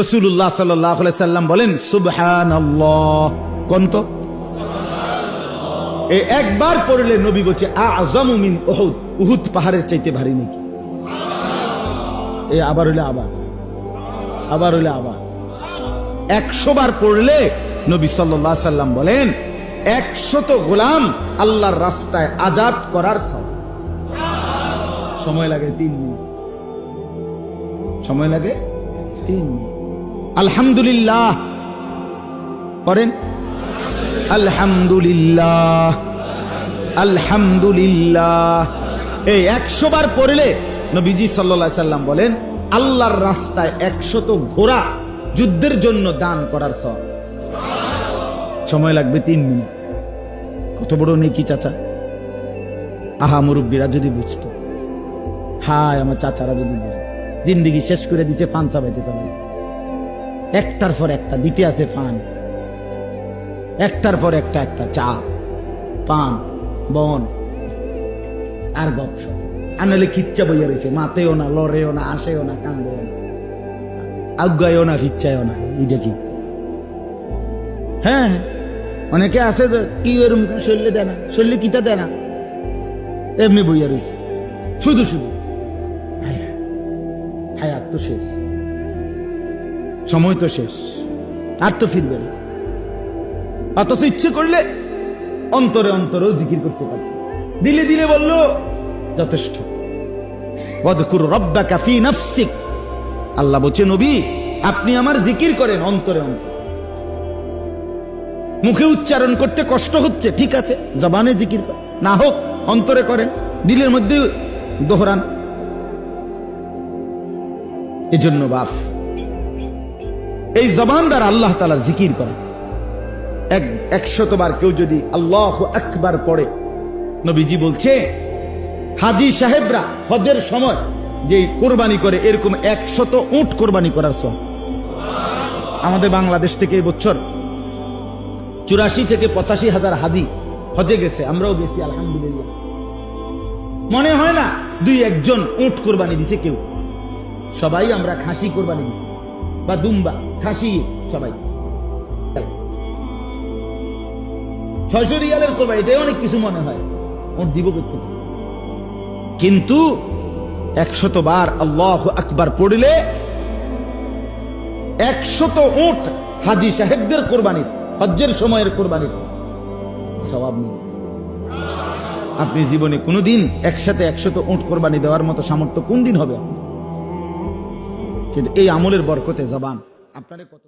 রাসূলুল্লাহ সাল্লাল্লাহু আলাইহি সাল্লাম বলেন সুবহানাল্লাহ। কোন তো এই একবার পড়লে নবী বলছে আযমু মিন উহুদ, উহুদ পাহাড়ের চাইতে ভারী নাকি। এই আবার হইলে আবার হইলে আবার 100 বার পড়লে নবী সাল্লাল্লাহু আলাইহি সাল্লাম বলেন 100 গোলাম আল্লাহর রাস্তায় আজাদ করার সময় লাগে 3 মিনিট, সময় লাগে 3 মিনিট। আলহামদুলিল্লাহ করেন, আলহামদুলিল্লাহ আলহামদুলিল্লাহ। এই 100 বার পড়লে নবীজি সাল্লাল্লাহু আলাইহি সাল্লাম বলেন আল্লাহর রাস্তায় 100 ঘোড়া যুদ্ধের জন্য দান করার সওয়াব। সময় লাগবে 3 মিনিট। কত বড় নেকি চাচা। আহা মুরব্বীরা যদি বুঝতো, হায় আমার চাচারা যদি বুঝতো, জিন্দেগি শেষ করে দিচ্ছে ফান চাবাইতে চাবাইতে, একটার পর একটা দিতে আছে ফান, একটার পর একটা চা পান বন আর গপসপ। আনলে কিচ্ছা বইয়া রয়েছে, মাতেও না, লড়েও না, আসেও না, কান্দেও না, আজ্ঞায়ও না, ফিচ্ছায়ও না। এটা কি? হ্যাঁ, অনেকে আছে কি এরম শরীরে দেয় না, শরীরে কিতা দেয় না, এমনি বইয়া রয়েছে শুধু শুধু। হায়াত তো শেষ, সময় তো শেষ, আর তো ফিরবে না। অথচ ইচ্ছে করলে অন্তরে অন্তরেও জিকির করতে পারত, দিলে দিলে বললো যথেষ্ট। ওয়াযকুর রাব্বাকা ফি নাফসিক, আল্লাহ বলছে নবী আপনি আমার জিকির করেন অন্তরে অন্তরে। মুখে উচ্চারণ করতে কষ্ট হচ্ছে, ঠিক আছে, জবানে জিকির না হোক অন্তরে করেন, দিলের মধ্যে দোহরান। এজন্য বাপ এই জবান দ্বারা আল্লাহ তাআলার জিকির করে। 100 বার কেউ যদি আল্লাহু আকবার পড়ে, নবীজি বলছে হাজী সাহেবরা হজের সময় যে কোরবানি করে এরকম 100 উট কোরবানি করার সওয়াব। আমাদের বাংলাদেশ থেকে এই বছর 84 থেকে 85 হাজার হাজি হজে গেছে, আমরাও গেছি আলহামদুলিল্লাহ। মনে হয় না 2-1 জন উট কোরবানি দিছে কেউ, সবাই আমরা খাসি কোরবানি দিছি বা দুম্বা, খাসি সবাই। 600 রিয়ালের কোরবানি, এটাই অনেক কিছু মনে হয়, উট দিব করতে। কিন্তু 100 বার আল্লাহু আকবার পড়লে 100 উট হাজী সাহেবদের কোরবানির, হজ্জের সময়ের কোরবানির সওয়াব নেই। আপনি জীবনে কোনদিন একসাথে 100 উট কোরবানি দেওয়ার মতো সামর্থ্য কোন দিন হবে? কিন্তু এই আমলের বরকতে জবান আপনার কত